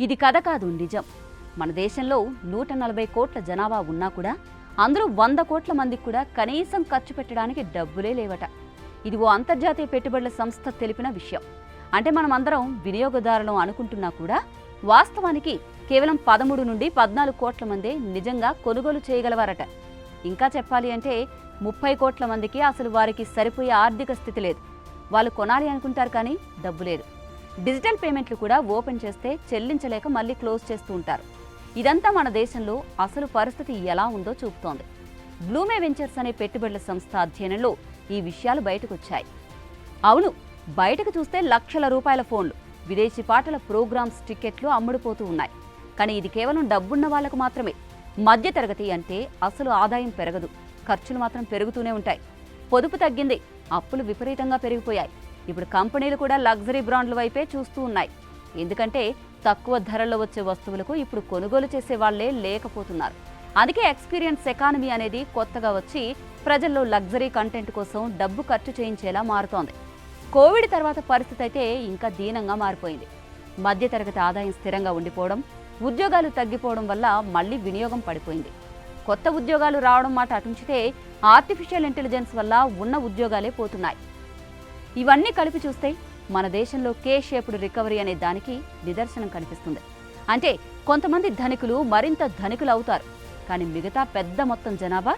ఇది కథ కాదు, నిజం. మన దేశంలో 140 కోట్ల జనాభా ఉన్నా కూడా అందరూ 100 కోట్ల మందికి కూడా కనీసం ఖర్చు పెట్టడానికి డబ్బులే లేవట. ఇది ఓ అంతర్జాతీయ పెట్టుబడుల సంస్థ తెలిపిన విషయం. అంటే మనం అందరం వినియోగదారులం అనుకుంటున్నా కూడా వాస్తవానికి కేవలం 13 నుండి 14 కోట్ల మందే నిజంగా కొనుగోలు చేయగలవారట. ఇంకా చెప్పాలి అంటే 30 కోట్ల మందికి అసలు వారికి సరిపోయే ఆర్థిక స్థితి లేదు. వాళ్ళు కొనాలి అనుకుంటారు కానీ డబ్బు లేదు. డిజిటల్ పేమెంట్లు కూడా ఓపెన్ చేస్తే చెల్లించలేక మళ్ళీ క్లోజ్ చేస్తూ ఉంటారు. ఇదంతా మన దేశంలో అసలు పరిస్థితి ఎలా ఉందో చూపుతోంది. బ్లూమే వెంచర్స్ అనే పెట్టుబడుల సంస్థ అధ్యయనంలో ఈ విషయాలు బయటకొచ్చాయి. అవును, బయటకు చూస్తే లక్షల రూపాయల ఫోన్లు, విదేశీ పాటల ప్రోగ్రామ్స్ టికెట్లు అమ్ముడుపోతూ ఉన్నాయి. కానీ ఇది కేవలం డబ్బున్న వాళ్లకు మాత్రమే. మధ్యతరగతి అంటే అసలు ఆదాయం పెరగదు, ఖర్చులు మాత్రం పెరుగుతూనే ఉంటాయి. పొదుపు తగ్గింది, అప్పులు విపరీతంగా పెరిగిపోయాయి. ఇప్పుడు కంపెనీలు కూడా లగ్జరీ బ్రాండ్ల వైపే చూస్తూ ఉన్నాయి. ఎందుకంటే తక్కువ ధరల్లో వచ్చే వస్తువులకు ఇప్పుడు కొనుగోలు చేసే వాళ్లే లేకపోతున్నారు. అందుకే ఎక్స్పీరియన్స్ ఎకానమీ అనేది కొత్తగా వచ్చి ప్రజల్లో లగ్జరీ కంటెంట్ కోసం డబ్బు ఖర్చు చేయించేలా మారుతోంది. కోవిడ్ తర్వాత పరిస్థితి అయితే ఇంకా దీనంగా మారిపోయింది. మధ్యతరగతి ఆదాయం స్థిరంగా ఉండిపోవడం, ఉద్యోగాలు తగ్గిపోవడం వల్ల మళ్లీ వినియోగం పడిపోయింది. కొత్త ఉద్యోగాలు రావడం మాట అటుంచితే ఆర్టిఫిషియల్ ఇంటెలిజెన్స్ వల్ల ఉన్న ఉద్యోగాలే పోతున్నాయి. ఇవన్నీ కలిపి చూస్తే మన దేశంలో కే షేప్డ్ రికవరీ అనే దానికి నిదర్శనం కనిపిస్తుంది. అంటే కొంతమంది ధనికులు మరింత ధనికులు అవుతారు, కానీ మిగతా పెద్ద మొత్తం జనాభా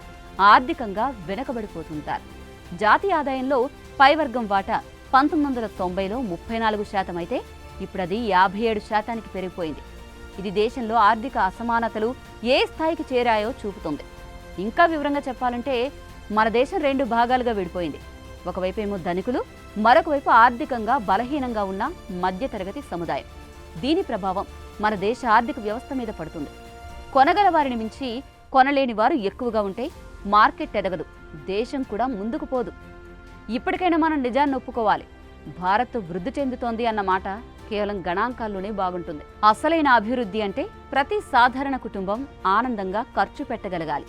ఆర్థికంగా వెనకబడిపోతుంటారు. జాతీయ ఆదాయంలో పైవర్గం వాటా 1990లో 34% అయితే ఇప్పుడు అది 57% పెరిగిపోయింది. ఇది దేశంలో ఆర్థిక అసమానతలు ఏ స్థాయికి చేరాయో చూపుతుంది. ఇంకా వివరంగా చెప్పాలంటే మన దేశం 2 భాగాలుగా విడిపోయింది. ఒకవైపేమో ధనికులు, మరొక వైపు ఆర్థికంగా బలహీనంగా ఉన్న మధ్యతరగతి సముదాయం. దీని ప్రభావం మన దేశ ఆర్థిక వ్యవస్థ మీద పడుతుంది. కొనగల వారిని మించి కొనలేని వారు ఎక్కువగా ఉంటే మార్కెట్ ఎదగదు, దేశం కూడా ముందుకు పోదు. ఇప్పటికైనా మనం నిజాన్ని ఒప్పుకోవాలి. భారత్ వృద్ధి చెందుతోంది అన్న మాట కేవలం గణాంకాల్లోనే బాగుంటుంది. అసలైన అభివృద్ధి అంటే ప్రతి సాధారణ కుటుంబం ఆనందంగా ఖర్చు పెట్టగలగాలి,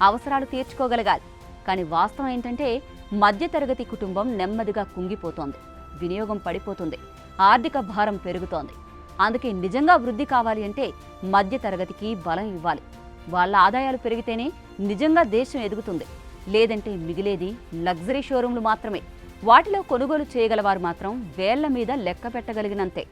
అవసరాలు తీర్చుకోగలగాలి. కానీ వాస్తవం ఏంటంటే మధ్యతరగతి కుటుంబం నెమ్మదిగా కుంగిపోతోంది, వినియోగం పడిపోతుంది, ఆర్థిక భారం పెరుగుతోంది. అందుకే నిజంగా వృద్ధి కావాలి అంటే మధ్యతరగతికి బలం ఇవ్వాలి. వాళ్ళ ఆదాయాలు పెరిగితేనే నిజంగా దేశం ఎదుగుతుంది. లేదంటే మిగిలేది లగ్జరీ షోరూంలు మాత్రమే. వాటిలో కొనుగోలు చేయగలవారు మాత్రం వేళ్ల మీద లెక్క పెట్టగలిగినంతే.